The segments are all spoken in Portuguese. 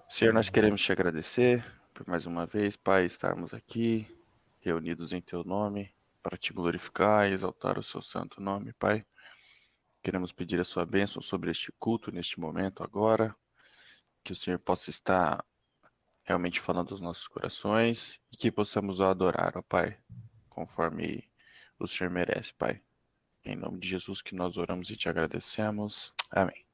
Senhor, nós queremos te agradecer por mais uma vez, Pai, estarmos aqui reunidos em Teu nome para te glorificar e exaltar o Seu santo nome, Pai. Queremos pedir a Sua bênção sobre este culto, neste momento, agora, que o Senhor possa estar realmente falando aos nossos corações e que possamos o adorar, ó Pai, conforme o Senhor merece, Pai. Em nome de Jesus que nós oramos e te agradecemos. Amém.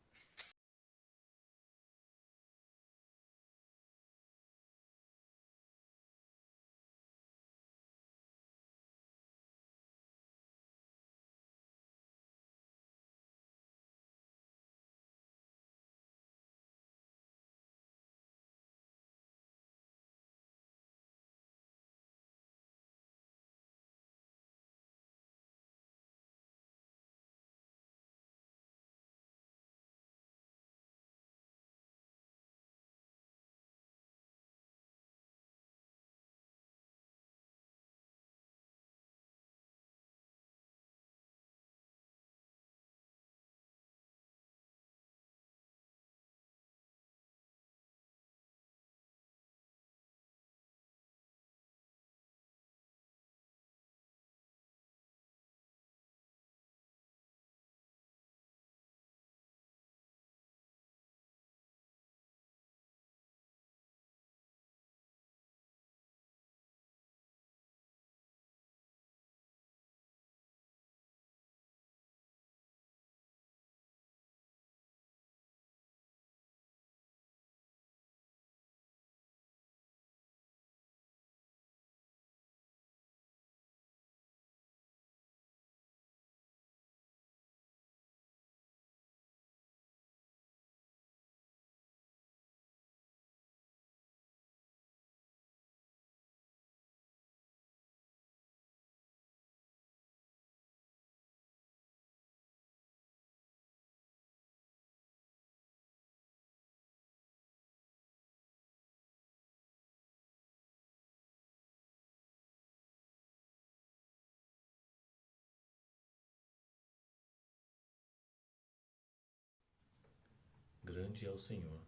Grande é o Senhor.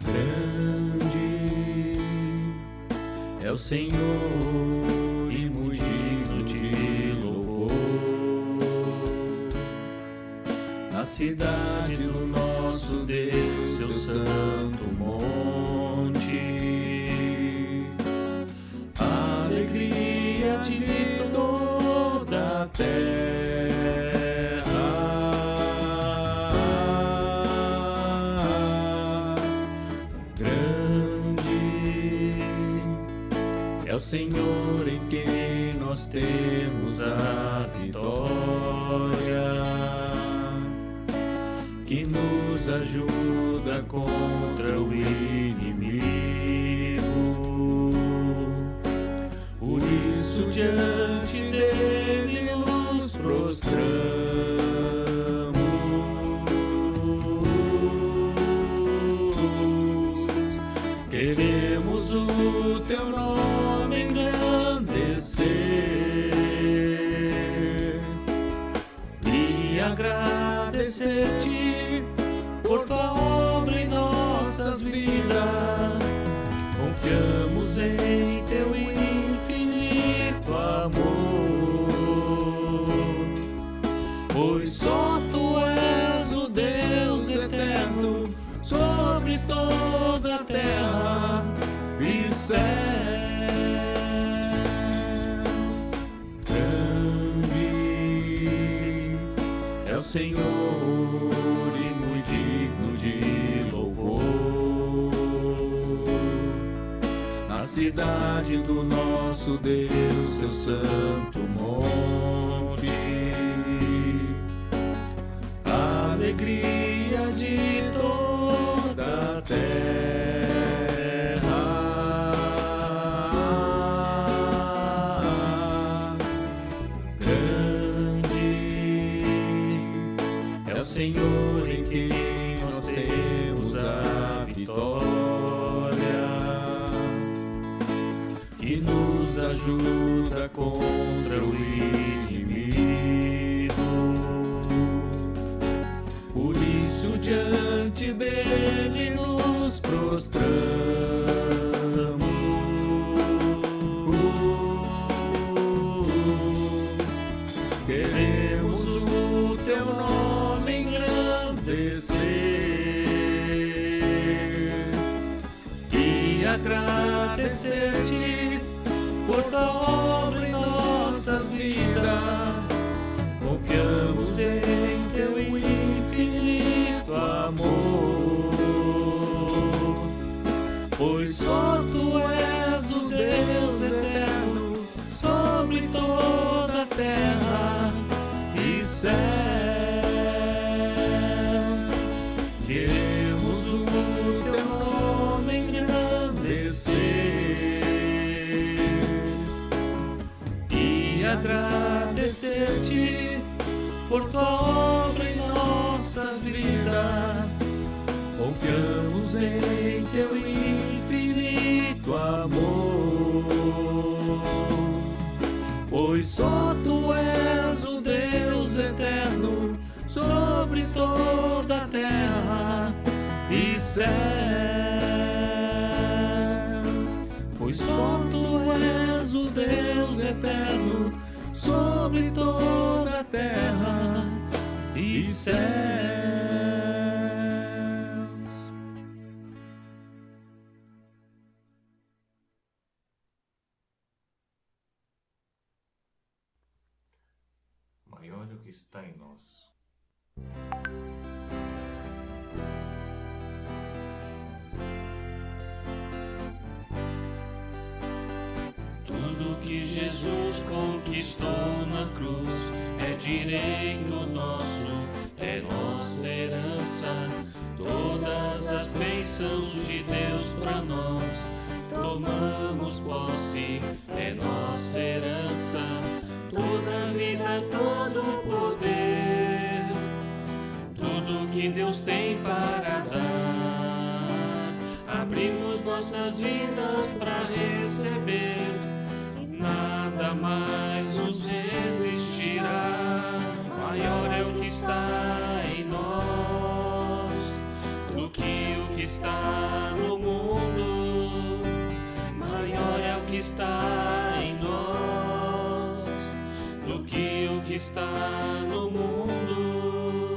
Grande é o Senhor e muito digno de louvor. Na cidade do nosso Deus, seu santo monte, a alegria de toda a terra. É o Senhor em quem nós temos a vitória, que nos ajuda contra o inimigo. Por isso diante dele nos prostramos. Queremos o teu nome engrandecer e agradecer-te por tua obra em nossas vidas. Confiamos em teu infinito amor, pois só tu és o Deus eterno sobre toda a terra e céu. Grande é o Senhor e muito digno de louvor. Na cidade do nosso Deus, seu santo monte, a alegria de toda a terra. Senhor em quem nós temos a vitória, que nos ajuda contra o inimigo. Por isso diante dele nos prostramos. Queremos o teu nome engrandecer e agradecer-te por tua obra em nossas vidas. Confiamos em teu infinito amor, pois só tu és o Deus eterno sobre toda a terra e céus. Queremos o teu nome engrandecer e agradecer-te por tua obra em nossas vidas. Confiamos em teu infinito amor, pois só tu és o Deus eterno sobre toda a terra e céus. Pois só tu és o Deus eterno sobre toda a terra e céus. Maior é o que está em nós. Tudo que Jesus conquistou na cruz é direito nosso, é nossa herança. Todas as bênçãos de Deus para nós tomamos posse, é nossa herança. Toda vida, todo poder, tudo que Deus tem para dar, abrimos nossas vidas para receber, e nada mais nos resistirá. Maior é o que está em nós do que o que está no mundo. Maior é o que está em nós do que o que está no mundo.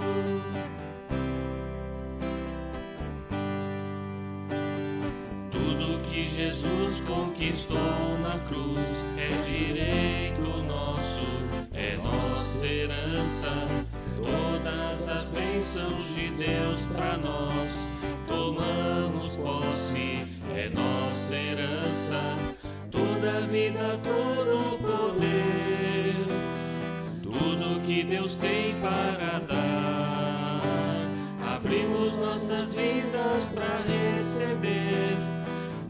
Tudo que Jesus conquistou na cruz é direito nosso, é nossa herança. Todas as bênçãos de Deus para nós tomamos posse, é nossa herança. Toda vida, todo poder, tudo que Deus tem para dar, abrimos nossas vidas para receber,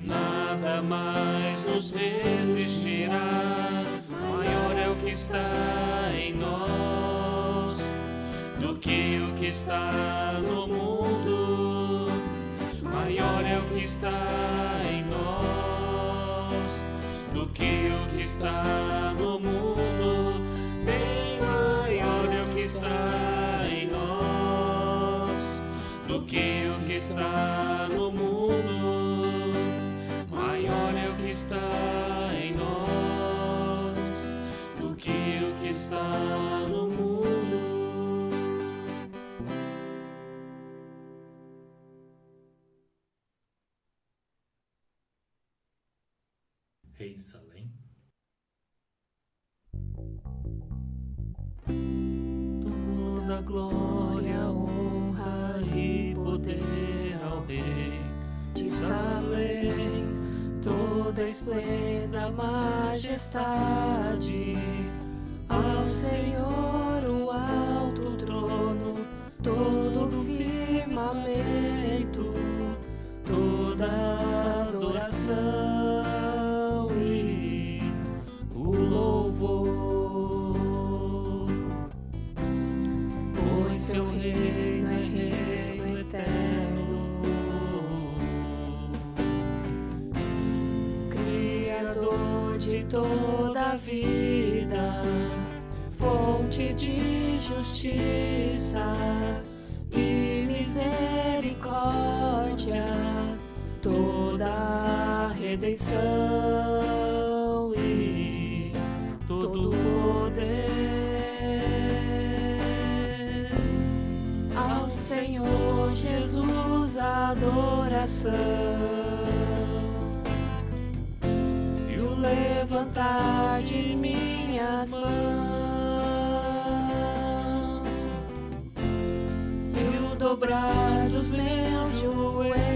nada mais nos resistirá. Maior é o que está em nós do que o que está no mundo. Maior é o que está em nós do que o que está no mundo. Bem maior é o que está em nós do que o que está no mundo. Maior é o que está em nós do que o que está no mundo. Rei de Salém. Toda glória, honra e poder ao Rei de Salém, toda esplenda majestade ao Senhor, o alto trono, todo o firmamento, toda adoração e o louvor, pois seu reino é reino eterno, Criador de todas toda a vida, fonte de justiça e misericórdia, toda a redenção e todo o poder. Ao Senhor Jesus a adoração e o levantar de minhas mãos e o dobrar dos meus joelhos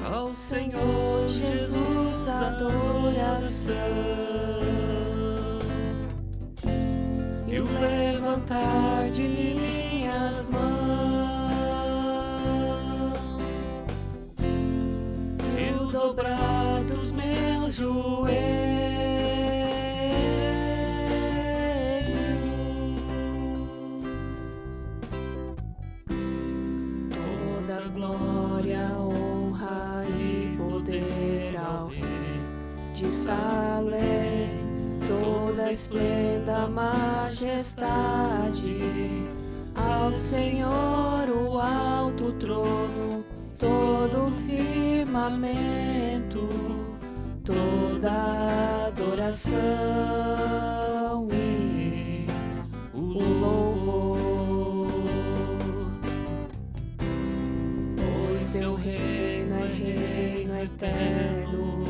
ao Senhor Jesus a adoração e o levantar de minhas mãos e o dobrar dos meus joelhos, toda glória, honra e poder ao Rei de Salém, toda esplenda, majestade ao Senhor o alto trono, todo o firmamento, toda adoração e o louvor, pois seu reino é reino eterno,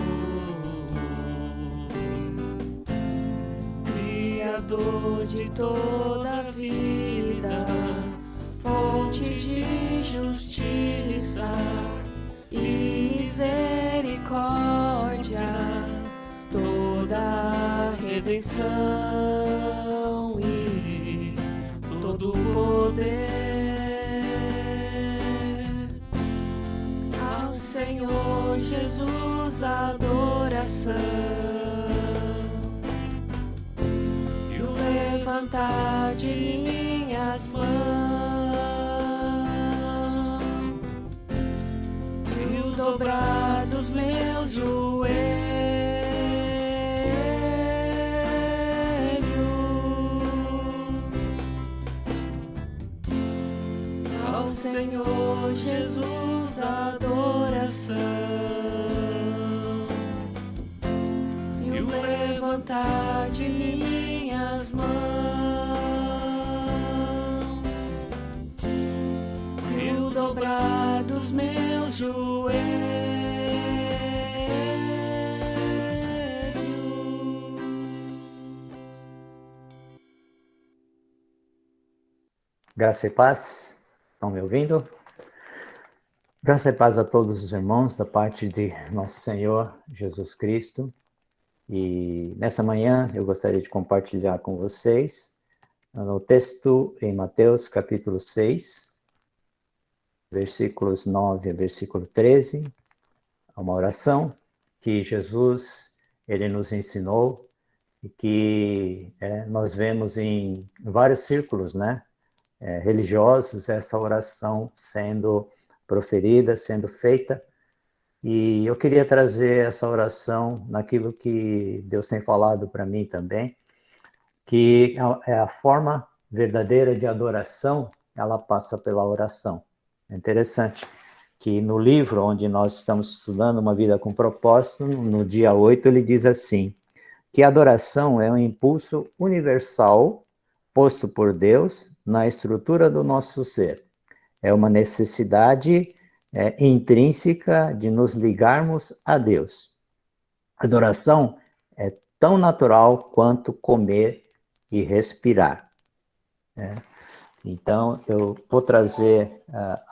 Criador de toda a vida, fonte de justiça e misericórdia, toda a redenção e todo o poder. Ao Senhor Jesus a adoração e o levantar de minhas mãos e o dobrar dos meus joelhos ao Senhor Jesus a adoração e o levantar de minhas mãos e o dobrar dos meus joelhos. Graça e paz, estão me ouvindo? Graça e paz a todos os irmãos da parte de nosso Senhor Jesus Cristo. E nessa manhã eu gostaria de compartilhar com vocês o texto em Mateus capítulo 6, versículos 9 a versículo 13, uma oração que Jesus ele nos ensinou e que nós vemos em vários círculos, né? Religiosos, essa oração sendo proferida, sendo feita, e eu queria trazer essa oração naquilo que Deus tem falado para mim também, que é a forma verdadeira de adoração, ela passa pela oração. É interessante que no livro onde nós estamos estudando Uma Vida com Propósito, no dia 8, ele diz assim, que a adoração é um impulso universal posto por Deus na estrutura do nosso ser. É uma necessidade intrínseca de nos ligarmos a Deus. Adoração é tão natural quanto comer e respirar. Então, eu vou trazer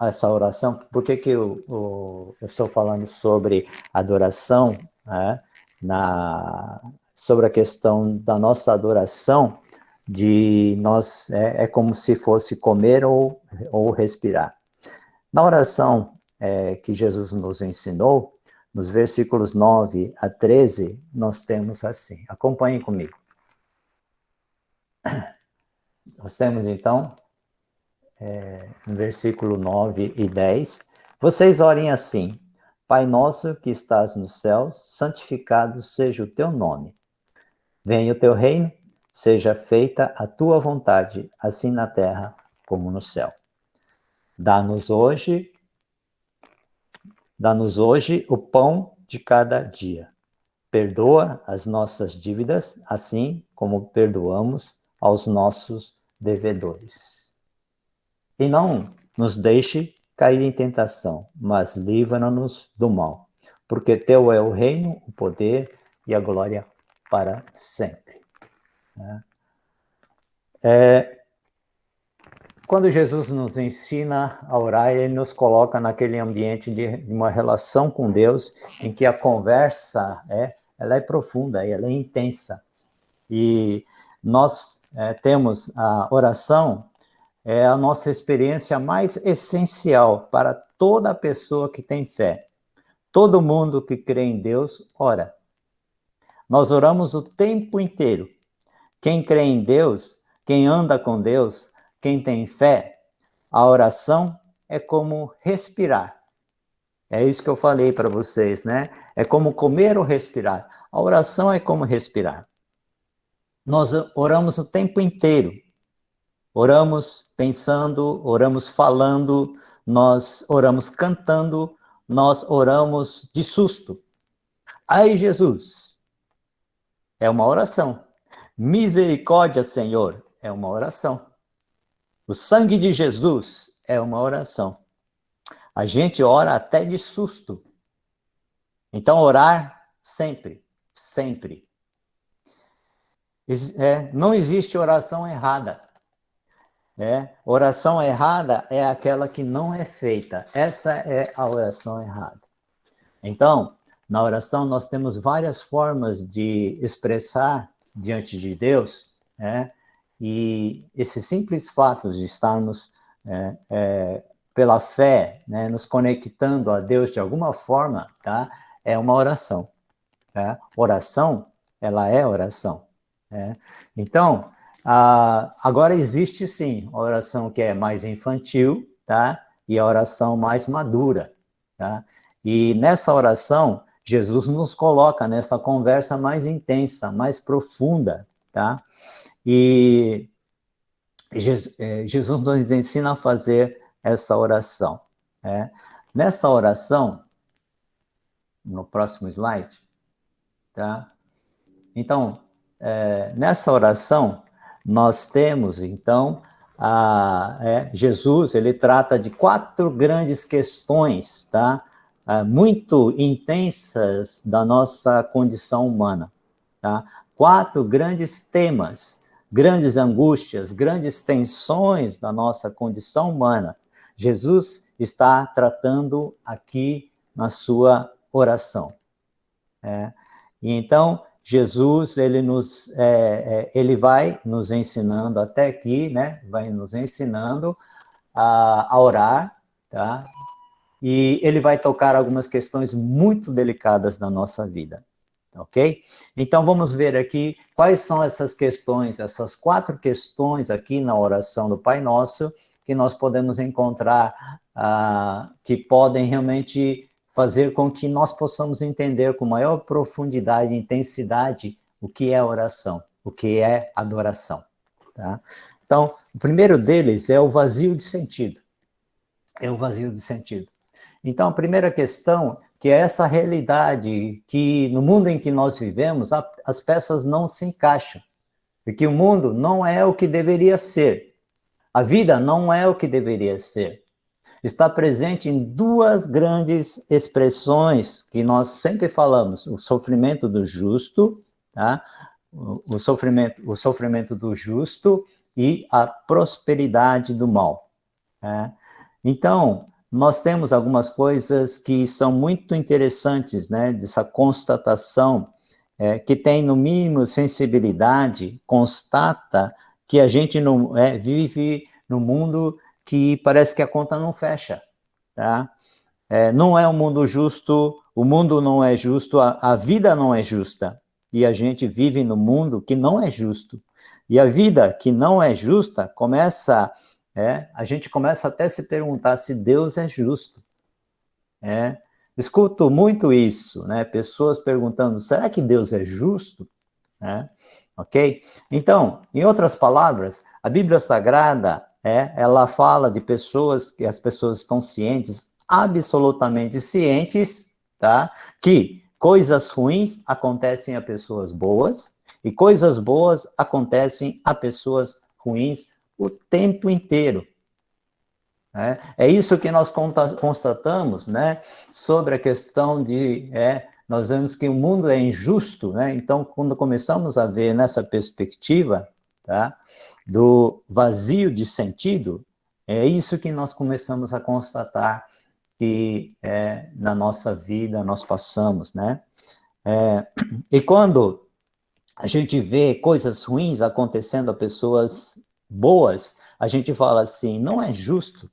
essa oração. Por que eu estou falando sobre adoração, sobre a questão da nossa adoração, de nós, é como se fosse comer ou respirar. Na oração que Jesus nos ensinou, nos versículos 9 a 13, nós temos assim, acompanhem comigo. Nós temos então, no versículo 9 e 10. Vocês orem assim: Pai nosso que estás nos céus, santificado seja o teu nome. Venha o teu reino, seja feita a tua vontade, assim na terra como no céu. Dá-nos hoje o pão de cada dia. Perdoa as nossas dívidas, assim como perdoamos aos nossos devedores. E não nos deixe cair em tentação, mas livra-nos do mal, porque teu é o reino, o poder e a glória para sempre. Quando Jesus nos ensina a orar, ele nos coloca naquele ambiente de uma relação com Deus, em que a conversa ela é profunda, ela é intensa. E nós temos a oração, é a nossa experiência mais essencial para toda pessoa que tem fé. Todo mundo que crê em Deus ora. Nós oramos o tempo inteiro. Quem crê em Deus, quem anda com Deus, quem tem fé, a oração é como respirar. É isso que eu falei para vocês, né? É como comer ou respirar. A oração é como respirar. Nós oramos o tempo inteiro. Oramos pensando, oramos falando, nós oramos cantando, nós oramos de susto. Ai, Jesus! É uma oração. Misericórdia, Senhor, é uma oração. O sangue de Jesus é uma oração. A gente ora até de susto. Então, orar sempre, sempre. Não existe oração errada. Oração errada é aquela que não é feita. Essa é a oração errada. Então, na oração nós temos várias formas de expressar diante de Deus, e esses simples fatos de estarmos pela fé, nos conectando a Deus de alguma forma, tá? É uma oração. Tá? Oração, ela é oração. Então, agora existe sim a oração que é mais infantil, tá? E a oração mais madura, tá? E nessa oração, Jesus nos coloca nessa conversa mais intensa, mais profunda, tá? E Jesus nos ensina a fazer essa oração. Nessa oração, no próximo slide, tá? Então, nessa oração, nós temos, então, Jesus, ele trata de 4 grandes questões, tá? Muito intensas da nossa condição humana, tá? 4 grandes temas, grandes angústias, grandes tensões da nossa condição humana. Jesus está tratando aqui na sua oração. E então, Jesus, ele vai nos ensinando até aqui, né? Vai nos ensinando a orar, tá? E ele vai tocar algumas questões muito delicadas da nossa vida, ok? Então, vamos ver aqui quais são essas questões, essas 4 questões aqui na oração do Pai Nosso, que nós podemos encontrar, que podem realmente fazer com que nós possamos entender com maior profundidade e intensidade o que é oração, o que é adoração. Tá? Então, o primeiro deles é o vazio de sentido. É o vazio de sentido. Então, a primeira questão, que é essa realidade que no mundo em que nós vivemos, as peças não se encaixam. Porque o mundo não é o que deveria ser. A vida não é o que deveria ser. Está presente em 2 grandes expressões que nós sempre falamos: o sofrimento do justo, tá? O sofrimento do justo e a prosperidade do mal. Tá? Então, nós temos algumas coisas que são muito interessantes, né? Dessa constatação, que tem, no mínimo, sensibilidade, constata que a gente não vive no mundo que parece que a conta não fecha, tá? Não é um mundo justo, o mundo não é justo, a vida não é justa, e a gente vive no mundo que não é justo. E a vida que não é justa começa a gente começa até a se perguntar se Deus é justo. Escuto muito isso, né? Pessoas perguntando, será que Deus é justo? Ok? Então, em outras palavras, a Bíblia Sagrada, ela fala de pessoas, que as pessoas estão cientes, absolutamente cientes, tá? Que coisas ruins acontecem a pessoas boas e coisas boas acontecem a pessoas ruins o tempo inteiro. É isso que nós constatamos, né, sobre a questão de, nós vemos que o mundo é injusto, né? Então, quando começamos a ver nessa perspectiva, tá, do vazio de sentido, é isso que nós começamos a constatar que na nossa vida nós passamos, né? E quando a gente vê coisas ruins acontecendo a pessoas boas, a gente fala assim, não é justo.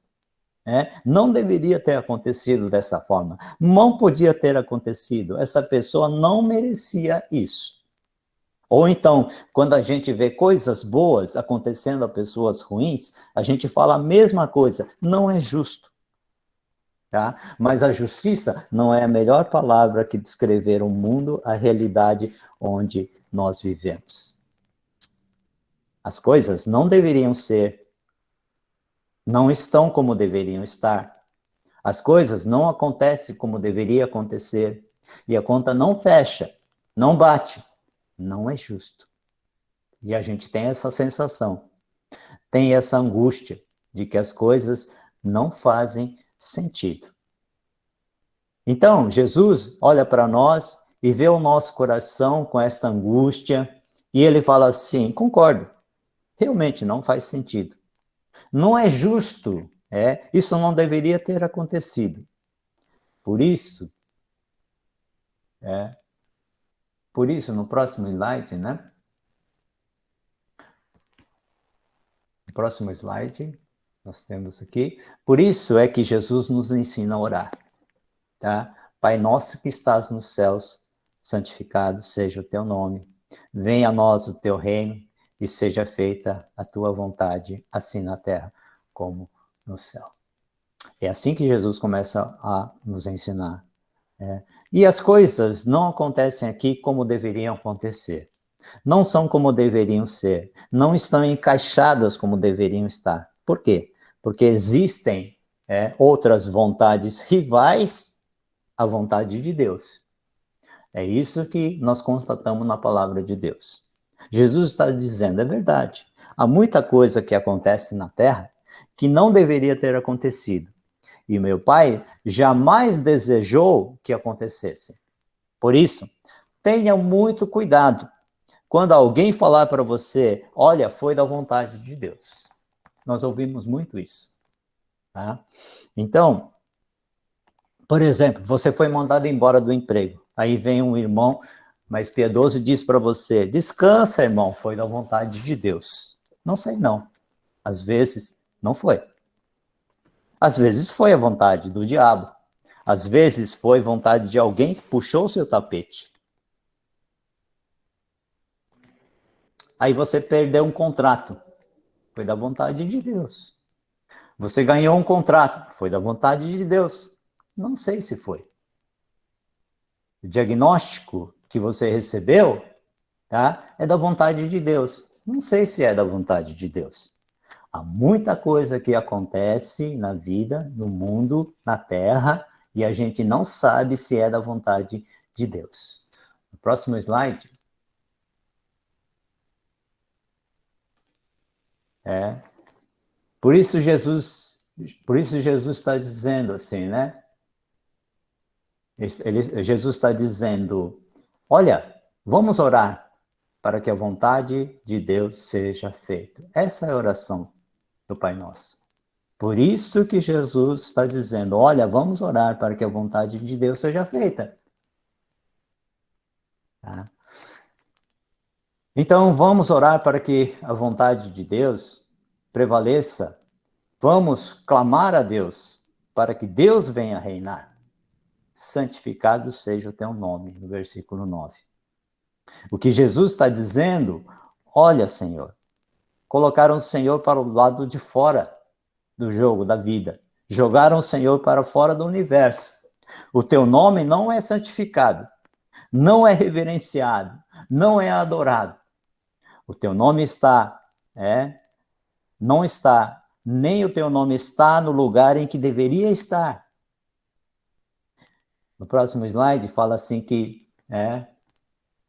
Não deveria ter acontecido dessa forma. Não podia ter acontecido. Essa pessoa não merecia isso. Ou então, quando a gente vê coisas boas acontecendo a pessoas ruins, a gente fala a mesma coisa. Não é justo. Tá? Mas a justiça não é a melhor palavra que descrever o mundo, a realidade onde nós vivemos. As coisas não deveriam ser, não estão como deveriam estar. As coisas não acontecem como deveria acontecer. E a conta não fecha, não bate. Não é justo. E a gente tem essa sensação, tem essa angústia de que as coisas não fazem sentido. Então, Jesus olha para nós e vê o nosso coração com esta angústia e ele fala assim, concordo, realmente não faz sentido. Não é justo, isso não deveria ter acontecido. Por isso, no próximo slide, né? No próximo slide, nós temos aqui. Por isso é que Jesus nos ensina a orar, tá? Pai nosso que estás nos céus, santificado seja o teu nome. Venha a nós o teu reino e seja feita a tua vontade, assim na terra como no céu. É assim que Jesus começa a nos ensinar. E as coisas não acontecem aqui como deveriam acontecer. Não são como deveriam ser. Não estão encaixadas como deveriam estar. Por quê? Porque existem outras vontades rivais à vontade de Deus. É isso que nós constatamos na palavra de Deus. Jesus está dizendo, é verdade. Há muita coisa que acontece na terra que não deveria ter acontecido. E meu pai jamais desejou que acontecesse. Por isso, tenha muito cuidado quando alguém falar para você, olha, foi da vontade de Deus. Nós ouvimos muito isso. Tá? Então, por exemplo, você foi mandado embora do emprego. Aí vem um irmão mais piedoso e diz para você, descansa, irmão, foi da vontade de Deus. Não sei não. Às vezes, não foi. Às vezes foi a vontade do diabo. Às vezes foi vontade de alguém que puxou o seu tapete. Aí você perdeu um contrato. Foi da vontade de Deus. Você ganhou um contrato. Foi da vontade de Deus. Não sei se foi. O diagnóstico que você recebeu, tá, é da vontade de Deus. Não sei se é da vontade de Deus. Há muita coisa que acontece na vida, no mundo, na terra, e a gente não sabe se é da vontade de Deus. No próximo slide. Por isso Jesus está dizendo assim, né? Jesus está dizendo, olha, vamos orar para que a vontade de Deus seja feita. Essa é a oração do Pai Nosso. Por isso que Jesus está dizendo, olha, vamos orar para que a vontade de Deus seja feita. Tá? Então, vamos orar para que a vontade de Deus prevaleça. Vamos clamar a Deus para que Deus venha reinar. Santificado seja o teu nome, no versículo 9. O que Jesus está dizendo, olha, Senhor, colocaram o Senhor para o lado de fora. do jogo, da vida. Jogaram o Senhor para fora do universo. O teu nome não é santificado, não é reverenciado, não é adorado. O teu nome não está, nem o teu nome está no lugar em que deveria estar. No próximo slide fala assim que,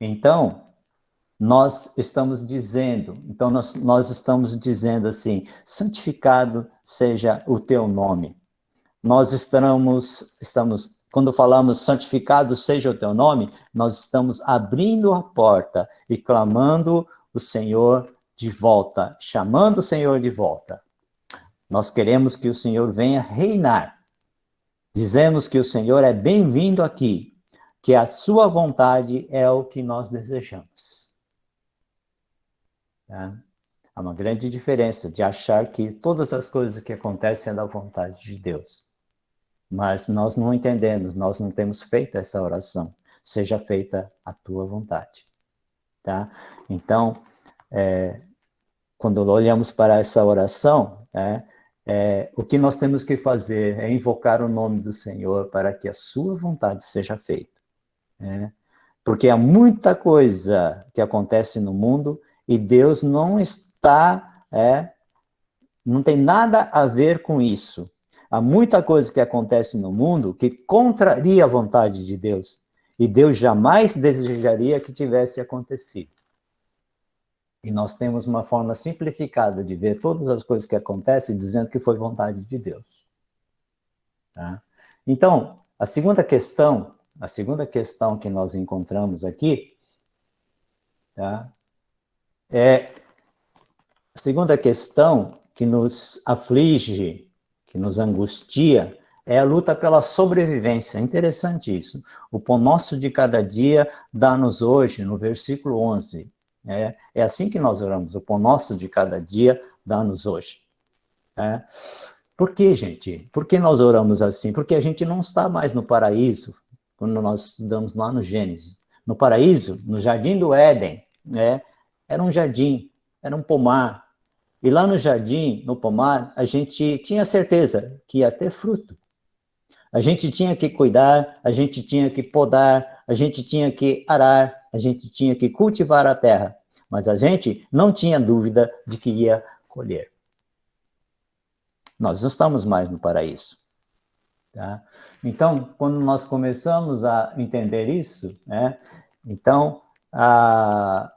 então, nós estamos dizendo assim, santificado seja o teu nome. Nós estamos, quando falamos santificado seja o teu nome, nós estamos abrindo a porta e clamando o Senhor de volta, chamando o Senhor de volta. Nós queremos que o Senhor venha reinar. Dizemos que o Senhor é bem-vindo aqui, que a sua vontade é o que nós desejamos. Tá? Há uma grande diferença de achar que todas as coisas que acontecem é da vontade de Deus. Mas nós não entendemos, nós não temos feito essa oração. Seja feita a tua vontade. Tá? Então, quando olhamos para essa oração, o que nós temos que fazer é invocar o nome do Senhor para que a sua vontade seja feita. Porque há muita coisa que acontece no mundo e Deus não está, não tem nada a ver com isso. Há muita coisa que acontece no mundo que contraria a vontade de Deus. E Deus jamais desejaria que tivesse acontecido. E nós temos uma forma simplificada de ver todas as coisas que acontecem dizendo que foi vontade de Deus. Tá? Então, a segunda questão que nós encontramos aqui, tá? A segunda questão que nos aflige, que nos angustia, é a luta pela sobrevivência. É interessante isso. O pão nosso de cada dia dá-nos hoje, no versículo 11. É assim que nós oramos. O pão nosso de cada dia dá-nos hoje. Por que, gente? Por que nós oramos assim? Porque a gente não está mais no paraíso, quando nós estudamos lá no Gênesis. No paraíso, no jardim do Éden, era um jardim, era um pomar. E lá no jardim, no pomar, a gente tinha certeza que ia ter fruto. A gente tinha que cuidar, a gente tinha que podar, a gente tinha que arar, a gente tinha que cultivar a terra. Mas a gente não tinha dúvida de que ia colher. Nós não estamos mais no paraíso. Tá? Então, quando nós começamos a entender isso, então,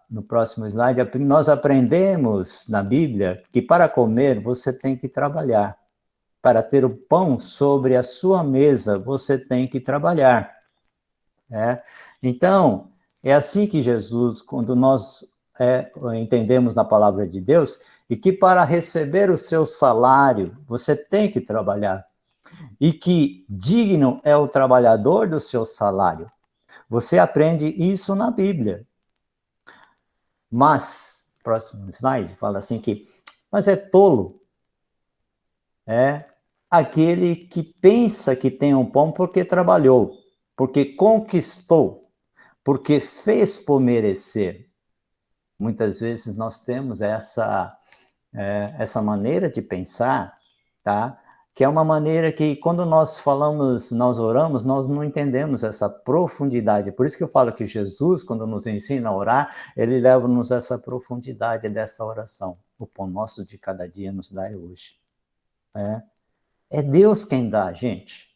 no próximo slide, nós aprendemos na Bíblia que para comer você tem que trabalhar. Para ter o pão sobre a sua mesa, você tem que trabalhar. Então, é assim que Jesus, quando nós entendemos na palavra de Deus, e que para receber o seu salário, você tem que trabalhar. E que digno é o trabalhador do seu salário. Você aprende isso na Bíblia. Mas, próximo slide, fala assim que, mas é tolo. Aquele que pensa que tem um pão porque trabalhou, porque conquistou, porque fez por merecer. Muitas vezes nós temos essa maneira de pensar, tá? Que é uma maneira que, quando nós falamos, nós oramos, nós não entendemos essa profundidade. Por isso que eu falo que Jesus, quando nos ensina a orar, ele leva-nos essa profundidade dessa oração. O pão nosso de cada dia nos dai hoje. É Deus quem dá, gente.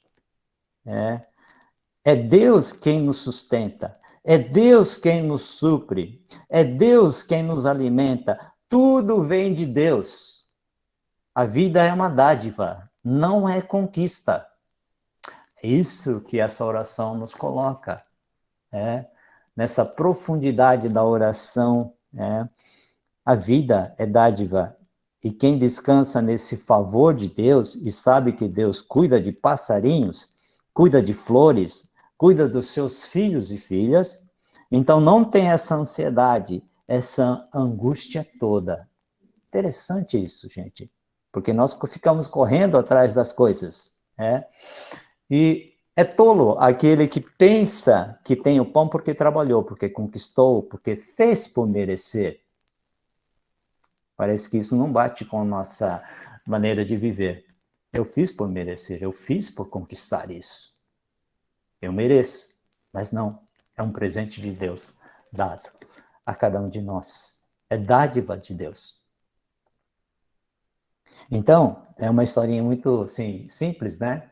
É Deus quem nos sustenta. É Deus quem nos supre. É Deus quem nos alimenta. Tudo vem de Deus. A vida é uma dádiva. Não é conquista. É isso que essa oração nos coloca. Nessa profundidade da oração. A vida é dádiva. E quem descansa nesse favor de Deus e sabe que Deus cuida de passarinhos, cuida de flores, cuida dos seus filhos e filhas, então não tem essa ansiedade, essa angústia toda. Interessante isso, gente. Porque nós ficamos correndo atrás das coisas. E é tolo aquele que pensa que tem o pão porque trabalhou, porque conquistou, porque fez por merecer. Parece que isso não bate com a nossa maneira de viver. Eu fiz por merecer, eu fiz por conquistar isso. Eu mereço, mas não, é um presente de Deus dado a cada um de nós. É dádiva de Deus. Então, é uma historinha muito assim, simples, né?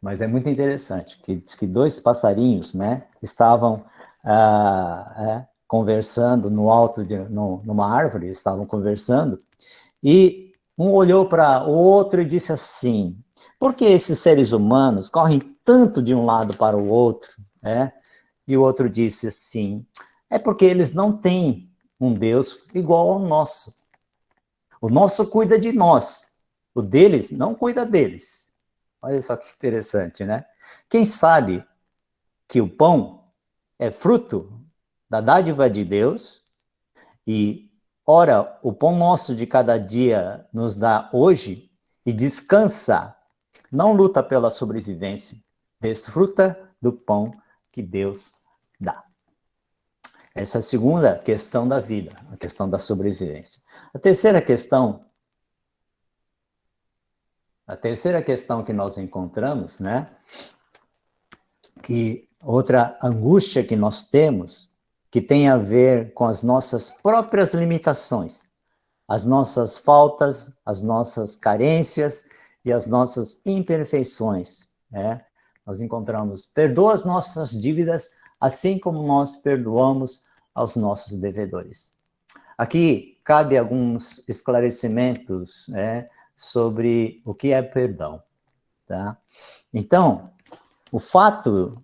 Mas é muito interessante, que diz que 2 passarinhos, né, estavam conversando no alto numa árvore, estavam conversando, e um olhou para o outro e disse assim: por que esses seres humanos correm tanto de um lado para o outro? E o outro disse assim: é porque eles não têm um Deus igual ao nosso. O nosso cuida de nós, o deles não cuida deles. Olha só que interessante, né? Quem sabe que o pão é fruto da dádiva de Deus e, ora, o pão nosso de cada dia nos dá hoje e descansa, não luta pela sobrevivência, desfruta do pão que Deus dá. Essa é a segunda questão da vida, a questão da sobrevivência. A terceira questão que nós encontramos, né? Que outra angústia que nós temos, que tem a ver com as nossas próprias limitações, as nossas faltas, as nossas carências e as nossas imperfeições, né? Nós encontramos: perdoa as nossas dívidas, assim como nós perdoamos aos nossos devedores. Aqui cabe alguns esclarecimentos, né, sobre o que é perdão, tá? Então, o fato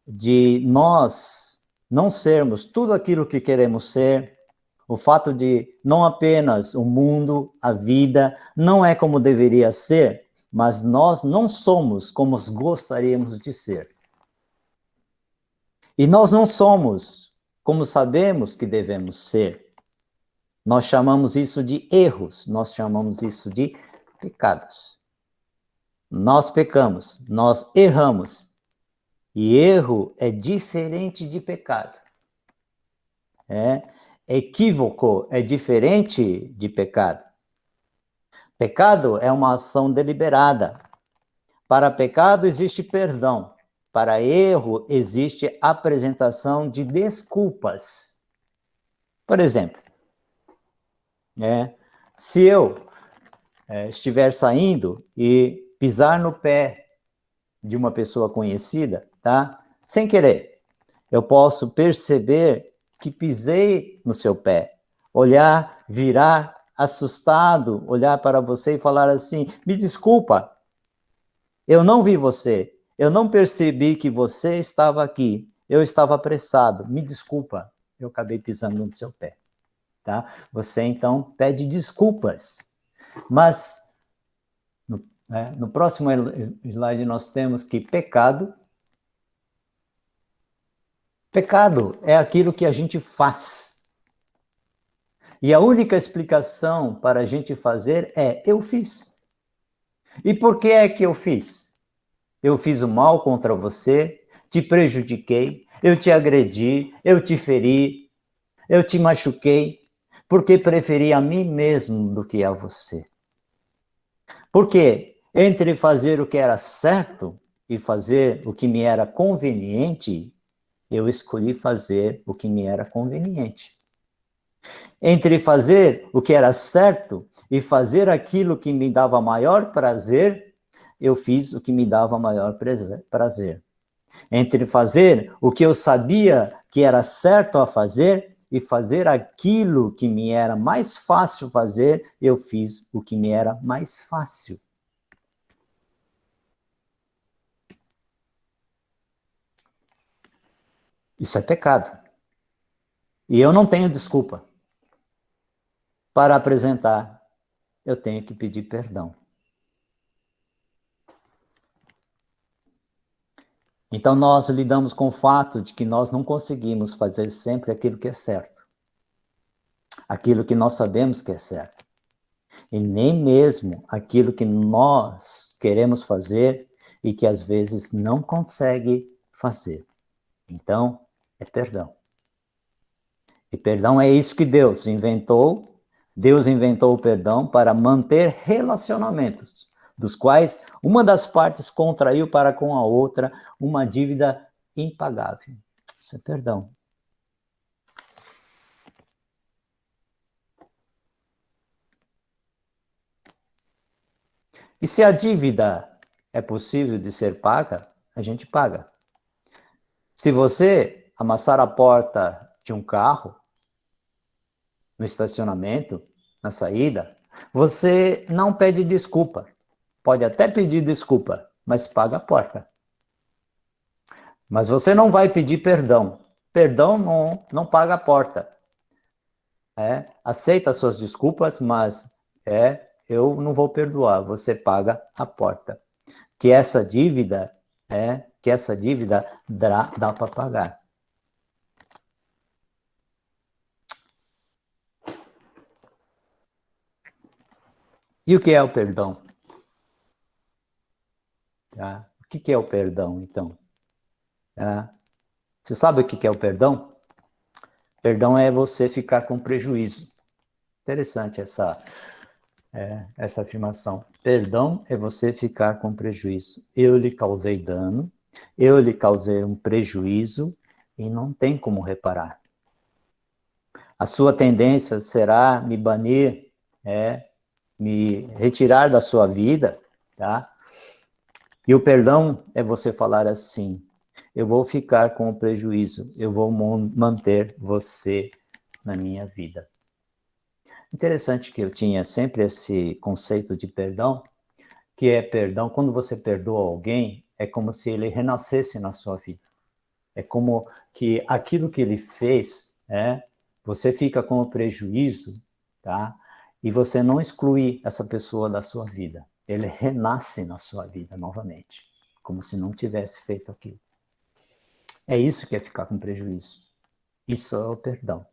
de nós não sermos tudo aquilo que queremos ser, o fato de não apenas o mundo, a vida, não é como deveria ser, mas nós não somos como gostaríamos de ser. E nós não somos como sabemos que devemos ser. Nós chamamos isso de erros, nós chamamos isso de pecados. Nós pecamos, nós erramos. E erro é diferente de pecado. Equívoco é diferente de pecado. Pecado é uma ação deliberada. Para pecado existe perdão. Para erro existe apresentação de desculpas. Por exemplo, se eu estiver saindo e pisar no pé de uma pessoa conhecida, tá? Sem querer, eu posso perceber que pisei no seu pé, olhar, virar, assustado, olhar para você e falar assim: me desculpa, eu não vi você, eu não percebi que você estava aqui, eu estava apressado, me desculpa, eu acabei pisando no seu pé. Tá? Você, então, pede desculpas. Mas, no próximo slide, nós temos que pecado é aquilo que a gente faz. E a única explicação para a gente fazer é: eu fiz. E por que é que eu fiz? Eu fiz o mal contra você, te prejudiquei, eu te agredi, eu te feri, eu te machuquei, porque preferi a mim mesmo do que a você. Porque entre fazer o que era certo e fazer o que me era conveniente, eu escolhi fazer o que me era conveniente. Entre fazer o que era certo e fazer aquilo que me dava maior prazer, eu fiz o que me dava maior prazer. Entre fazer o que eu sabia que era certo a fazer e fazer aquilo que me era mais fácil fazer, eu fiz o que me era mais fácil. Isso é pecado. E eu não tenho desculpa para apresentar. Eu tenho que pedir perdão. Então nós lidamos com o fato de que nós não conseguimos fazer sempre aquilo que é certo. Aquilo que nós sabemos que é certo. E nem mesmo aquilo que nós queremos fazer e que às vezes não consegue fazer. Então, é perdão. E perdão é isso que Deus inventou Deus inventou o perdão para manter relacionamentos, dos quais uma das partes contraiu para com a outra uma dívida impagável. Isso é perdão. E se a dívida é possível de ser paga, a gente paga. Se você amassar a porta de um carro, no estacionamento, na saída, você não pede desculpa. Pode até pedir desculpa, mas paga a porta. Mas você não vai pedir perdão. Perdão não paga a porta. Aceita as suas desculpas, mas eu não vou perdoar. Você paga a porta. Que essa dívida dá para pagar. E o que é o perdão? Tá? O que é o perdão, então? Você sabe o que é o perdão? Perdão é você ficar com prejuízo. Interessante essa afirmação. Perdão é você ficar com prejuízo. Eu lhe causei dano, eu lhe causei um prejuízo e não tem como reparar. A sua tendência será me banir, me retirar da sua vida, tá? E o perdão é você falar assim: eu vou ficar com o prejuízo, eu vou manter você na minha vida. Interessante que eu tinha sempre esse conceito de perdão, que é perdão, quando você perdoa alguém, é como se ele renascesse na sua vida. É como que aquilo que ele fez, você fica com o prejuízo, tá? E você não exclui essa pessoa da sua vida. Ele renasce na sua vida novamente, como se não tivesse feito aquilo. É isso que é ficar com prejuízo. Isso é o perdão.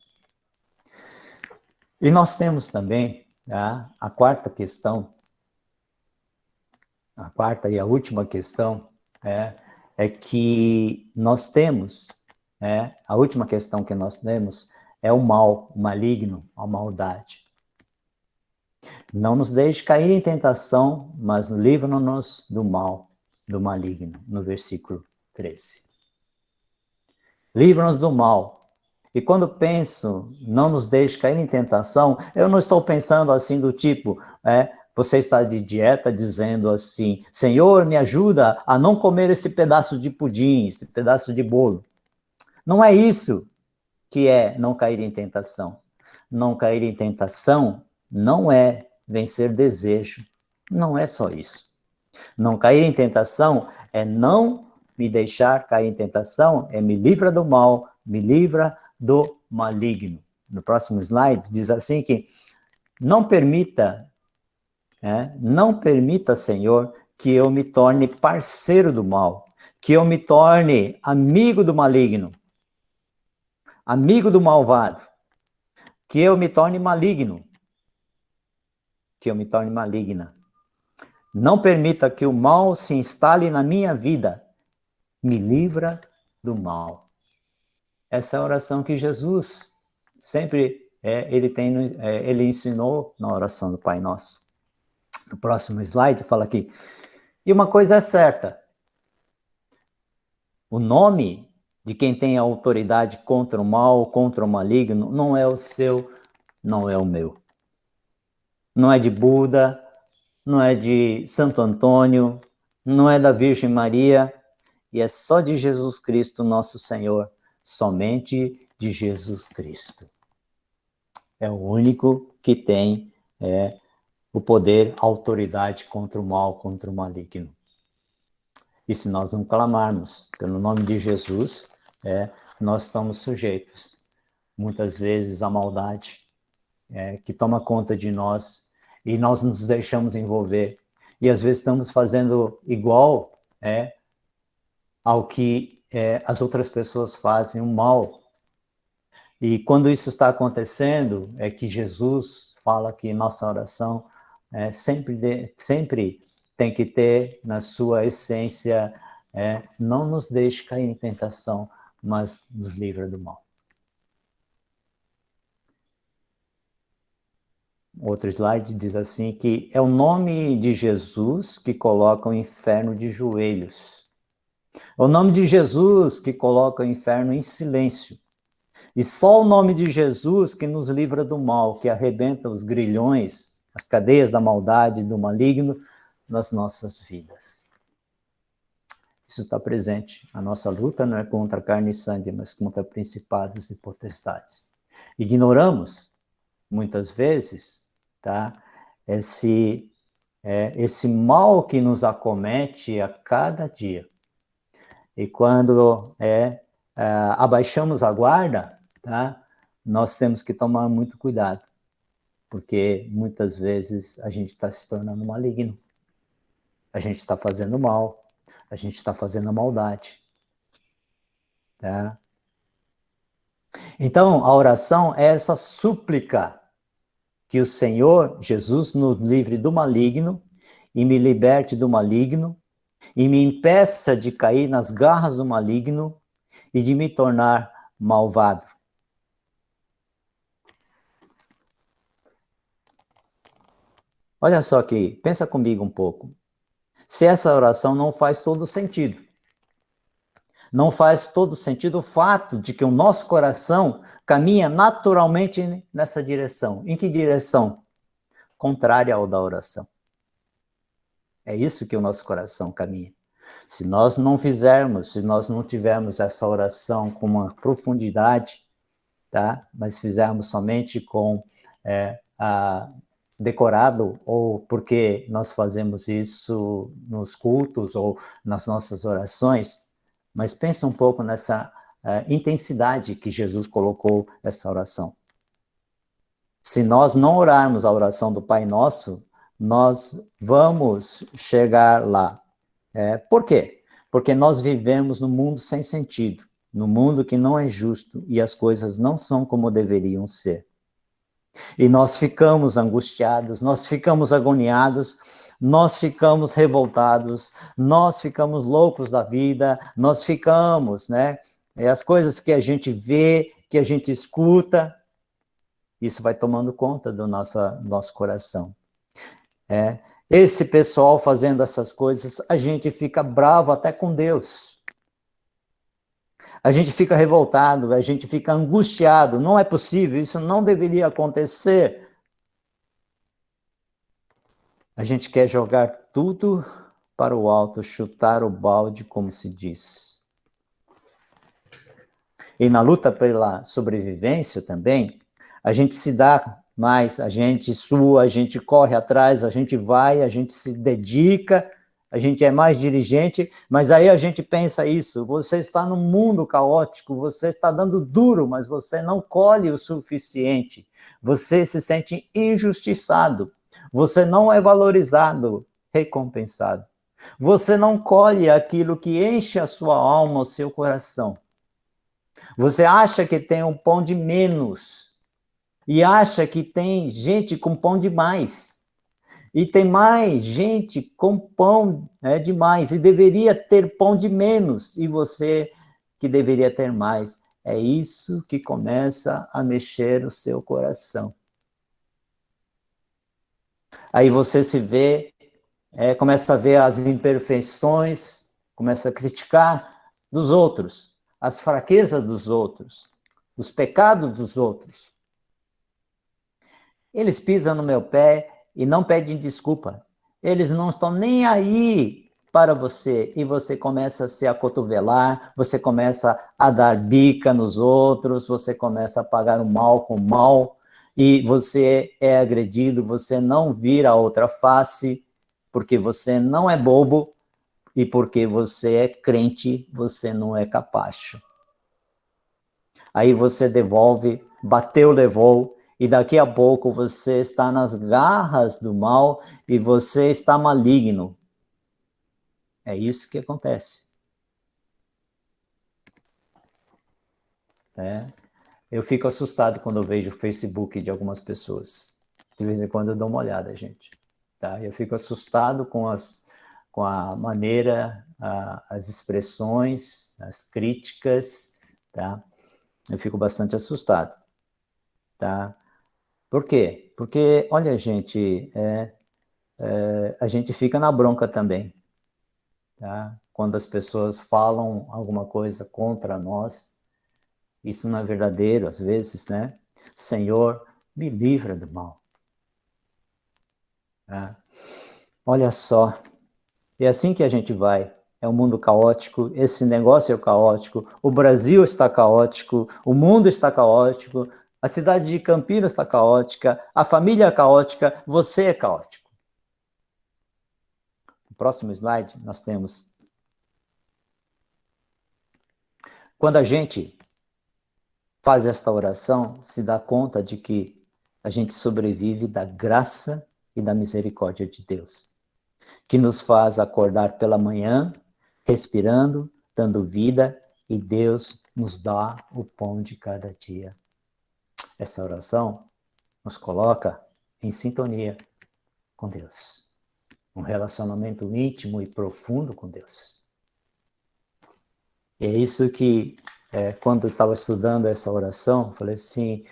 E nós temos também a quarta questão, a quarta e a última questão é que nós temos, a última questão que nós temos é o mal, o maligno, a maldade. Não nos deixe cair em tentação, mas livra-nos do mal, do maligno, no versículo 13. Livra-nos do mal. E quando penso, não nos deixe cair em tentação, eu não estou pensando assim do tipo, você está de dieta dizendo assim, Senhor, me ajuda a não comer esse pedaço de pudim, esse pedaço de bolo. Não é isso que é não cair em tentação. Não cair em tentação não é vencer desejo. Não é só isso. Não cair em tentação é não me deixar cair em tentação, é me livra do mal, me livra do maligno. No próximo slide diz assim que não permita, Senhor, que eu me torne parceiro do mal, que eu me torne amigo do maligno, amigo do malvado, que eu me torne maligno, que eu me torne maligna. Não permita que o mal se instale na minha vida. Me livra do mal. Essa é a oração que Jesus sempre ele ensinou na oração do Pai Nosso. No próximo slide fala aqui. E uma coisa é certa. O nome de quem tem a autoridade contra o mal, contra o maligno, não é o seu, não é o meu. Não é de Buda, não é de Santo Antônio, não é da Virgem Maria, e é só de Jesus Cristo, nosso Senhor, somente de Jesus Cristo. É o único que tem o poder, a autoridade contra o mal, contra o maligno. E se nós não clamarmos pelo nome de Jesus, nós estamos sujeitos, muitas vezes, à maldade que toma conta de nós e nós nos deixamos envolver. E às vezes estamos fazendo igual ao que as outras pessoas fazem, o mal. E quando isso está acontecendo, é que Jesus fala que nossa oração sempre tem que ter na sua essência, não nos deixe cair em tentação, mas nos livra do mal. outro slide diz assim que é o nome de Jesus que coloca o inferno de joelhos. É o nome de Jesus que coloca o inferno em silêncio. E só o nome de Jesus que nos livra do mal, que arrebenta os grilhões, as cadeias da maldade, do maligno nas nossas vidas. Isso está presente. A nossa luta não é contra carne e sangue, mas contra principados e potestades. Ignoramos, muitas vezes, tá? Esse mal que nos acomete a cada dia. E quando abaixamos a guarda, tá? Nós temos que tomar muito cuidado, porque muitas vezes a gente está se tornando maligno, a gente está fazendo mal, a gente está fazendo a maldade. Tá? Então, a oração é essa súplica que o Senhor Jesus nos livre do maligno e me liberte do maligno e me impeça de cair nas garras do maligno e de me tornar malvado. Olha só aqui, pensa comigo um pouco. Se essa oração não faz todo sentido. Não faz todo sentido o fato de que o nosso coração caminha naturalmente nessa direção. Em que direção? Contrária ao da oração. É isso que o nosso coração caminha. Se nós não fizermos, se nós não tivermos essa oração com uma profundidade, tá? Mas fizermos somente com decorado, ou porque nós fazemos isso nos cultos ou nas nossas orações, mas pensa um pouco nessa intensidade que Jesus colocou essa oração. Se nós não orarmos a oração do Pai Nosso, nós vamos chegar lá. Por quê? Porque nós vivemos num mundo sem sentido, num mundo que não é justo e as coisas não são como deveriam ser. E nós ficamos angustiados, nós ficamos agoniados, nós ficamos revoltados, nós ficamos loucos da vida, nós ficamos, as coisas que a gente vê, que a gente escuta, isso vai tomando conta do nosso coração. Esse pessoal fazendo essas coisas, a gente fica bravo até com Deus. A gente fica revoltado, a gente fica angustiado. Não é possível, isso não deveria acontecer. A gente quer jogar tudo para o alto, chutar o balde, como se diz. E na luta pela sobrevivência também, a gente se dá mais, a gente sua, a gente corre atrás, a gente vai, a gente se dedica, a gente é mais dirigente, mas aí a gente pensa isso, você está num mundo caótico, você está dando duro, mas você não colhe o suficiente, você se sente injustiçado, você não é valorizado, recompensado, você não colhe aquilo que enche a sua alma, o seu coração, você acha que tem um pão de menos, e acha que tem gente com pão de mais, e tem mais gente com pão demais, e deveria ter pão de menos, e você que deveria ter mais. É isso que começa a mexer o seu coração. Aí você se vê, começa a ver as imperfeições, começa a criticar dos outros, as fraquezas dos outros, os pecados dos outros. Eles pisam no meu pé e não pedem desculpa. Eles não estão nem aí para você. E você começa a se acotovelar, você começa a dar bica nos outros, você começa a pagar o mal com o mal, e você é agredido, você não vira a outra face, porque você não é bobo, e porque você é crente, você não é capacho. Aí você devolve, bateu, levou, e daqui a pouco você está nas garras do mal e você está maligno. É isso que acontece. Eu fico assustado quando eu vejo o Facebook de algumas pessoas. De vez em quando eu dou uma olhada, gente. Tá? Eu fico assustado com a maneira, as expressões, as críticas. Tá? Eu fico bastante assustado. Tá? Por quê? Porque, olha, gente, a gente fica na bronca também, tá? Quando as pessoas falam alguma coisa contra nós, isso não é verdadeiro, às vezes, né? Senhor, me livra do mal. Tá? Olha só, é assim que a gente vai. É um mundo caótico, esse negócio é caótico, o Brasil está caótico, o mundo está caótico, a cidade de Campinas está caótica, a família é caótica, você é caótico. No próximo slide, nós temos. Quando a gente faz esta oração, se dá conta de que a gente sobrevive da graça e da misericórdia de Deus, que nos faz acordar pela manhã, respirando, dando vida, e Deus nos dá o pão de cada dia. Essa oração nos coloca em sintonia com Deus, um relacionamento íntimo e profundo com Deus. E é isso que, quando eu estava estudando essa oração, eu falei assim,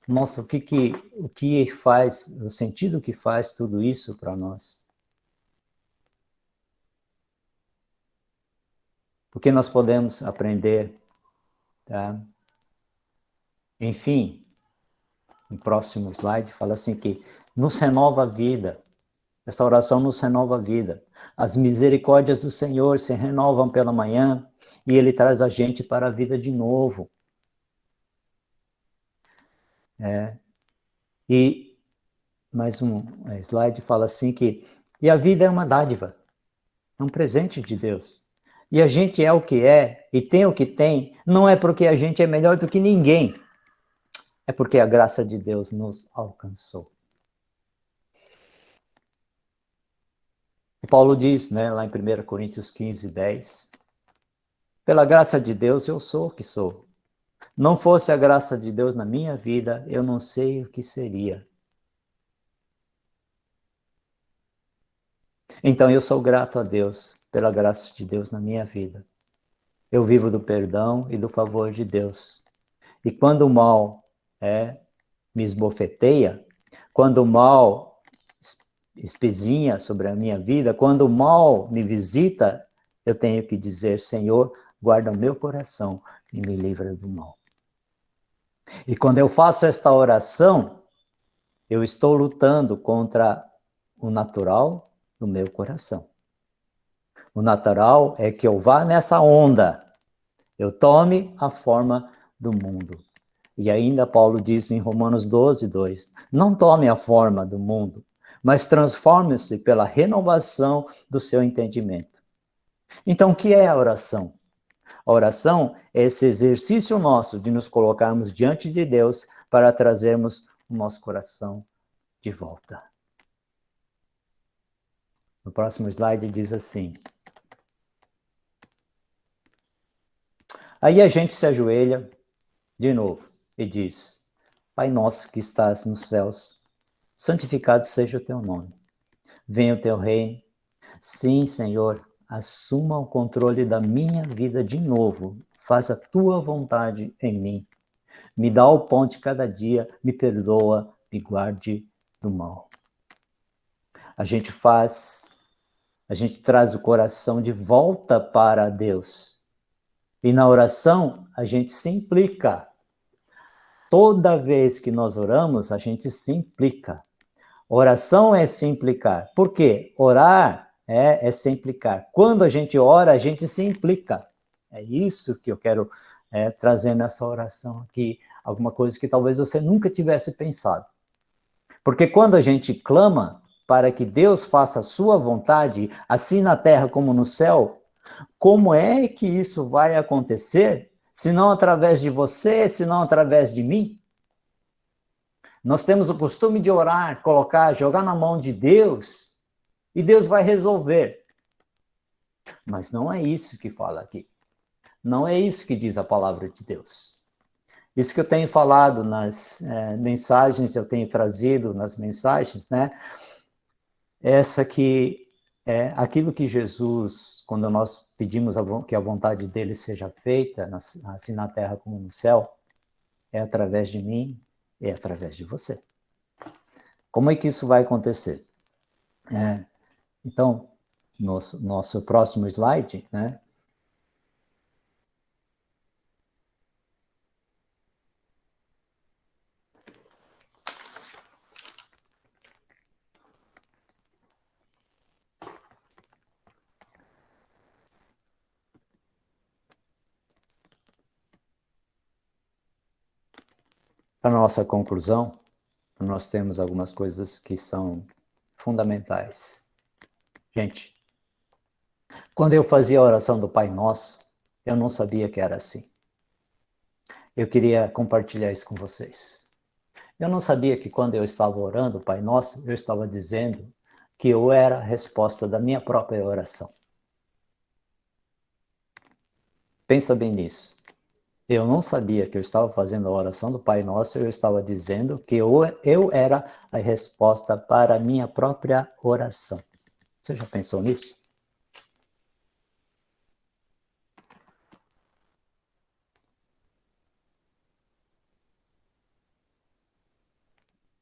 nossa, o que faz, o sentido que faz tudo isso para nós? Porque nós podemos aprender, tá? Enfim, no próximo slide, fala assim que nos renova a vida. Essa oração nos renova a vida. As misericórdias do Senhor se renovam pela manhã e Ele traz a gente para a vida de novo. E mais um slide fala assim que e a vida é uma dádiva, é um presente de Deus. E a gente é o que é e tem o que tem, não é porque a gente é melhor do que ninguém, é porque a graça de Deus nos alcançou. E Paulo diz, né, lá em 1 Coríntios 15, 10, pela graça de Deus eu sou o que sou. Não fosse a graça de Deus na minha vida, eu não sei o que seria. Então eu sou grato a Deus pela graça de Deus na minha vida. Eu vivo do perdão e do favor de Deus. E quando o mal me esbofeteia, quando o mal espezinha sobre a minha vida, quando o mal me visita, eu tenho que dizer, Senhor, guarda o meu coração e me livra do mal. E quando eu faço esta oração, eu estou lutando contra o natural do meu coração. O natural é que eu vá nessa onda, eu tome a forma do mundo. E ainda Paulo diz em Romanos 12, 2, não tome a forma do mundo, mas transforme-se pela renovação do seu entendimento. Então, o que é a oração? A oração é esse exercício nosso de nos colocarmos diante de Deus para trazermos o nosso coração de volta. No próximo slide diz assim. Aí a gente se ajoelha de novo e diz, Pai nosso que estás nos céus, santificado seja o teu nome. Venha o teu reino. Sim, Senhor, assuma o controle da minha vida de novo. Faça a tua vontade em mim. Me dá o pão de cada dia, me perdoa, me guarde do mal. A gente traz o coração de volta para Deus. E na oração, a gente se implica. Toda vez que nós oramos, a gente se implica. Oração é se implicar. Por quê? Orar é se implicar. Quando a gente ora, a gente se implica. É isso que eu quero trazer nessa oração aqui. Alguma coisa que talvez você nunca tivesse pensado. Porque quando a gente clama para que Deus faça a sua vontade, assim na terra como no céu, como é que isso vai acontecer, se não através de você, se não através de mim? Nós temos o costume de orar, jogar na mão de Deus, e Deus vai resolver. Mas não é isso que fala aqui. Não é isso que diz a palavra de Deus. Isso que eu tenho falado nas mensagens, eu tenho trazido nas mensagens, né? Essa que é aquilo que Jesus, quando nós pedimos que a vontade dele seja feita, assim na terra como no céu, é através de mim, é através de você. Como é que isso vai acontecer? Então, nosso próximo slide, né? Para nossa conclusão, nós temos algumas coisas que são fundamentais. Gente, quando eu fazia a oração do Pai Nosso, eu não sabia que era assim. Eu queria compartilhar isso com vocês. Eu não sabia que quando eu estava orando o Pai Nosso, eu estava dizendo que eu era a resposta da minha própria oração. Pensa bem nisso. Eu não sabia que eu estava fazendo a oração do Pai Nosso, eu estava dizendo que eu era a resposta para a minha própria oração. Você já pensou nisso?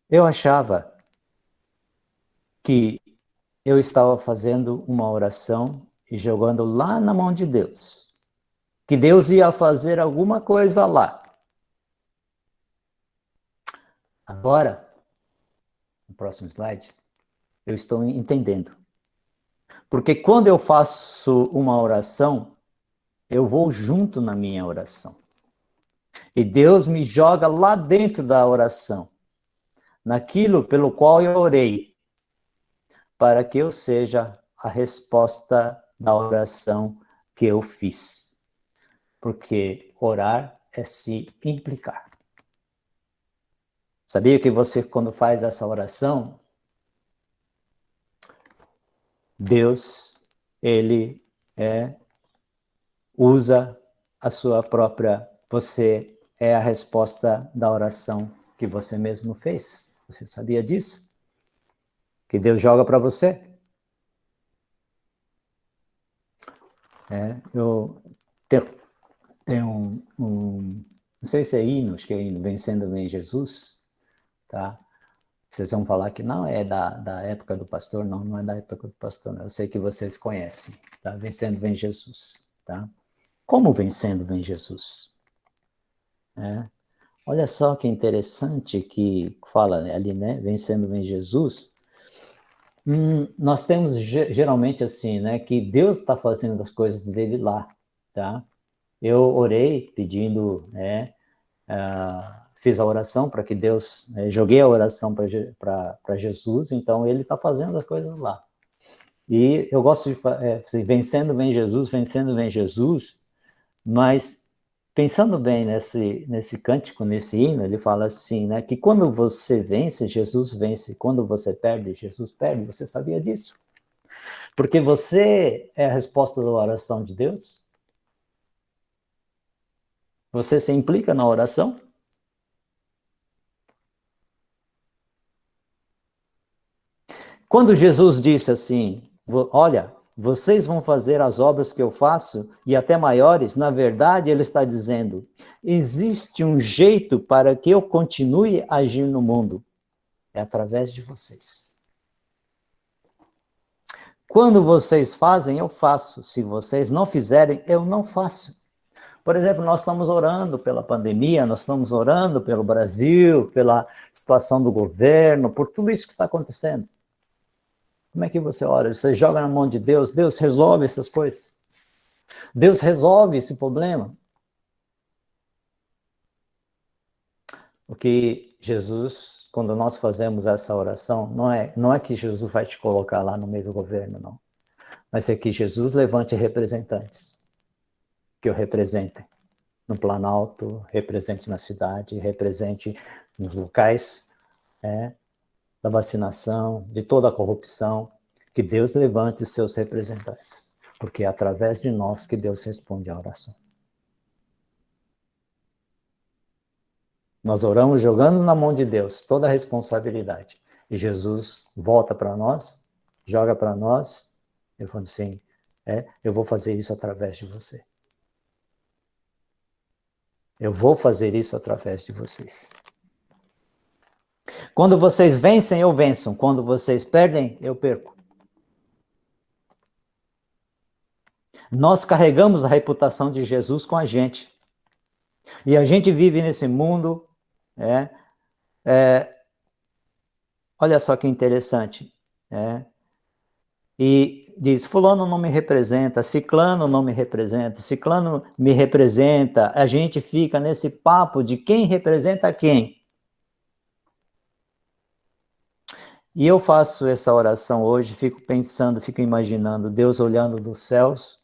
Eu achava que eu estava fazendo uma oração e jogando lá na mão de Deus. Que Deus ia fazer alguma coisa lá. Agora, no próximo slide, eu estou entendendo. Porque quando eu faço uma oração, eu vou junto na minha oração. E Deus me joga lá dentro da oração, naquilo pelo qual eu orei, para que eu seja a resposta da oração que eu fiz. Porque orar é se implicar. Sabia que você, quando faz essa oração, Deus, ele usa a sua própria... Você é a resposta da oração que você mesmo fez. Você sabia disso? Que Deus joga para você? Eu tenho não sei se é hino, acho que é hino, Vencendo Vem Jesus, tá? Vocês vão falar que não é da época do pastor, não é da época do pastor, não. Eu sei que vocês conhecem, tá? Vencendo Vem Jesus, tá? Como Vencendo Vem Jesus? Olha só que interessante que fala ali, né? Vencendo Vem Jesus. Nós temos geralmente assim, né? Que Deus está fazendo as coisas dele lá, tá? Eu orei pedindo, fiz a oração para que Deus, joguei a oração para Jesus, então ele está fazendo as coisas lá. E eu gosto de Vencendo Vem Jesus, mas pensando bem nesse cântico, nesse hino, ele fala assim, né, que quando você vence, Jesus vence, quando você perde, Jesus perde. Você sabia disso? Porque você é a resposta da oração de Deus? Você se implica na oração? Quando Jesus disse assim, olha, vocês vão fazer as obras que eu faço e até maiores, na verdade ele está dizendo, existe um jeito para que eu continue a agir no mundo, é através de vocês. Quando vocês fazem, eu faço. Se vocês não fizerem, eu não faço. Por exemplo, nós estamos orando pela pandemia, nós estamos orando pelo Brasil, pela situação do governo, por tudo isso que está acontecendo. Como é que você ora? Você joga na mão de Deus, Deus resolve essas coisas. Deus resolve esse problema. Porque Jesus, quando nós fazemos essa oração, não é que Jesus vai te colocar lá no meio do governo, não. Mas é que Jesus levante representantes que o representem no Planalto, represente na cidade, represente nos locais da vacinação, de toda a corrupção, que Deus levante os seus representantes, porque é através de nós que Deus responde à oração. Nós oramos jogando na mão de Deus toda a responsabilidade, e Jesus volta para nós, joga para nós, ele fala assim, eu vou fazer isso através de você. Eu vou fazer isso através de vocês. Quando vocês vencem, eu venço. Quando vocês perdem, eu perco. Nós carregamos a reputação de Jesus com a gente. E a gente vive nesse mundo, olha só que interessante, e diz, fulano não me representa, ciclano não me representa, ciclano me representa, a gente fica nesse papo de quem representa quem. E eu faço essa oração hoje, fico pensando, fico imaginando Deus olhando dos céus,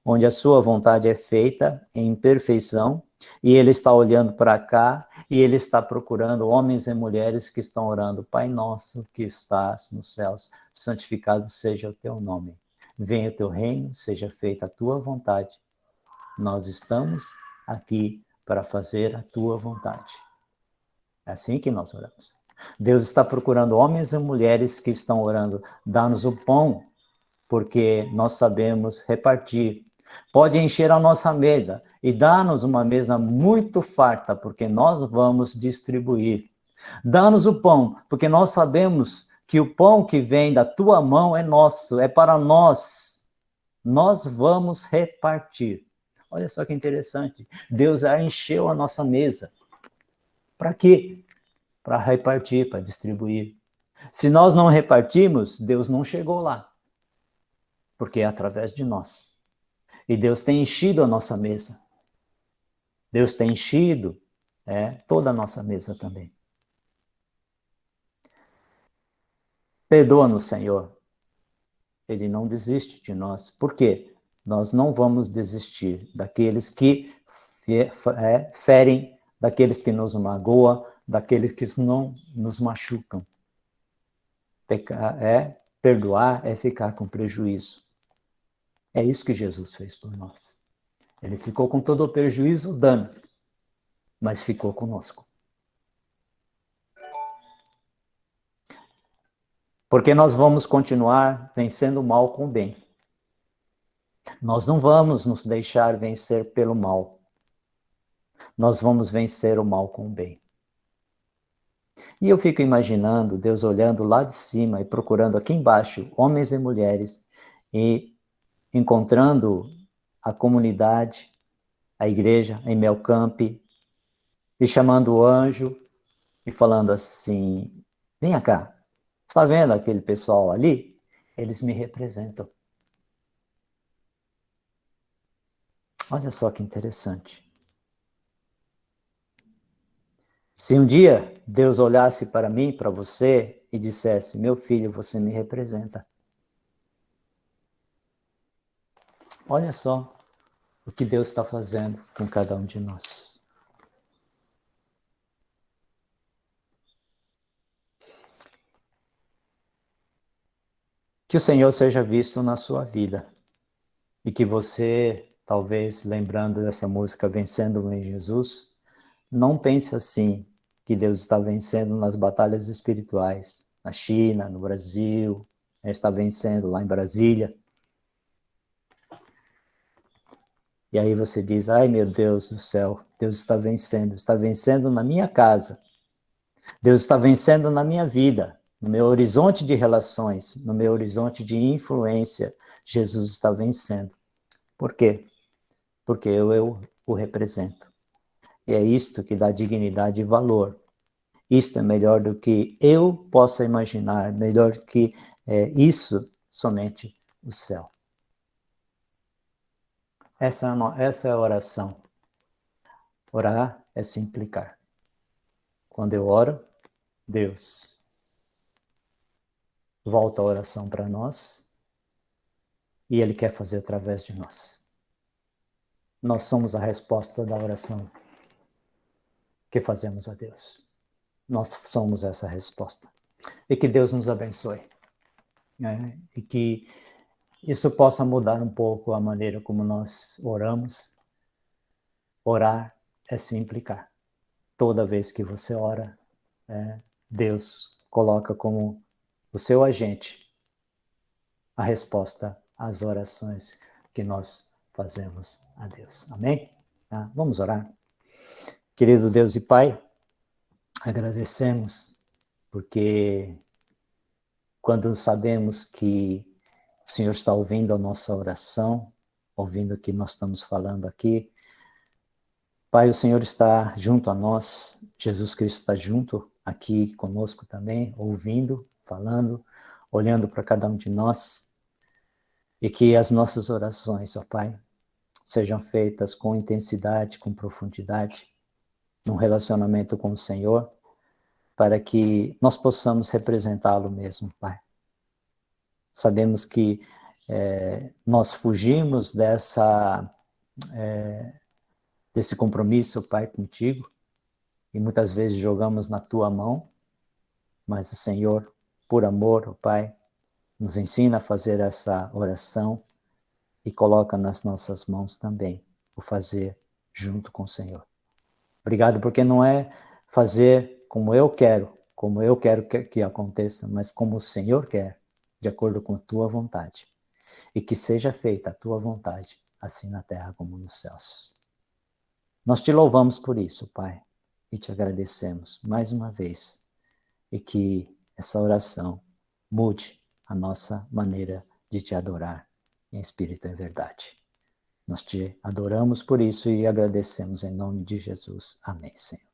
onde a sua vontade é feita em perfeição, e Ele está olhando para cá, e Ele está procurando homens e mulheres que estão orando, Pai nosso que estás nos céus, santificado seja o teu nome. Venha o teu reino, seja feita a tua vontade. Nós estamos aqui para fazer a tua vontade. É assim que nós oramos. Deus está procurando homens e mulheres que estão orando, dá-nos o pão, porque nós sabemos repartir. Pode encher a nossa mesa e dar-nos uma mesa muito farta, porque nós vamos distribuir. Dá-nos o pão, porque nós sabemos que o pão que vem da tua mão é nosso, é para nós. Nós vamos repartir. Olha só que interessante. Deus já encheu a nossa mesa. Para quê? Para repartir, para distribuir. Se nós não repartimos, Deus não chegou lá. Porque é através de nós. E Deus tem enchido a nossa mesa. Deus tem enchido toda a nossa mesa também. Perdoa-nos, Senhor. Ele não desiste de nós. Por quê? Nós não vamos desistir daqueles que ferem, daqueles que nos magoam, daqueles que não nos machucam. Perdoar é ficar com prejuízo. É isso que Jesus fez por nós. Ele ficou com todo o prejuízo, o dano, mas ficou conosco. Porque nós vamos continuar vencendo o mal com o bem. Nós não vamos nos deixar vencer pelo mal. Nós vamos vencer o mal com o bem. E eu fico imaginando Deus olhando lá de cima e procurando aqui embaixo homens e mulheres e encontrando a comunidade, a igreja em Melcamp, e chamando o anjo e falando assim, venha cá, está vendo aquele pessoal ali? Eles me representam. Olha só que interessante. Se um dia Deus olhasse para mim, para você, e dissesse, meu filho, você me representa. Olha só o que Deus está fazendo com cada um de nós. Que o Senhor seja visto na sua vida. E que você, talvez, lembrando dessa música Vencendo em Jesus, não pense assim, que Deus está vencendo nas batalhas espirituais, na China, no Brasil, está vencendo lá em Brasília. E aí você diz, ai meu Deus do céu, Deus está vencendo na minha casa. Deus está vencendo na minha vida, no meu horizonte de relações, no meu horizonte de influência, Jesus está vencendo. Por quê? Porque eu o represento. E é isto que dá dignidade e valor. Isto é melhor do que eu possa imaginar, melhor do que isso, somente o céu. Essa é a oração. Orar é se implicar. Quando eu oro, Deus volta a oração para nós e Ele quer fazer através de nós. Nós somos a resposta da oração que fazemos a Deus. Nós somos essa resposta. E que Deus nos abençoe. E que isso possa mudar um pouco a maneira como nós oramos. Orar é se implicar. Toda vez que você ora, Deus coloca como o seu agente a resposta às orações que nós fazemos a Deus. Amém? Tá? Vamos orar. Querido Deus e Pai, agradecemos porque quando sabemos que o Senhor está ouvindo a nossa oração, ouvindo o que nós estamos falando aqui, Pai, o Senhor está junto a nós, Jesus Cristo está junto aqui conosco também, ouvindo, falando, olhando para cada um de nós, e que as nossas orações, ó Pai, sejam feitas com intensidade, com profundidade, num relacionamento com o Senhor, para que nós possamos representá-lo mesmo, Pai. Sabemos que nós fugimos desse compromisso, Pai, contigo, e muitas vezes jogamos na tua mão, mas o Senhor, por amor, ó Pai, nos ensina a fazer essa oração e coloca nas nossas mãos também o fazer junto com o Senhor. Obrigado, porque não é fazer como eu quero que aconteça, mas como o Senhor quer, de acordo com a tua vontade. E que seja feita a tua vontade, assim na terra como nos céus. Nós te louvamos por isso, Pai, e te agradecemos mais uma vez, e que essa oração mude a nossa maneira de te adorar em espírito e em verdade. Nós te adoramos por isso e agradecemos em nome de Jesus. Amém, Senhor.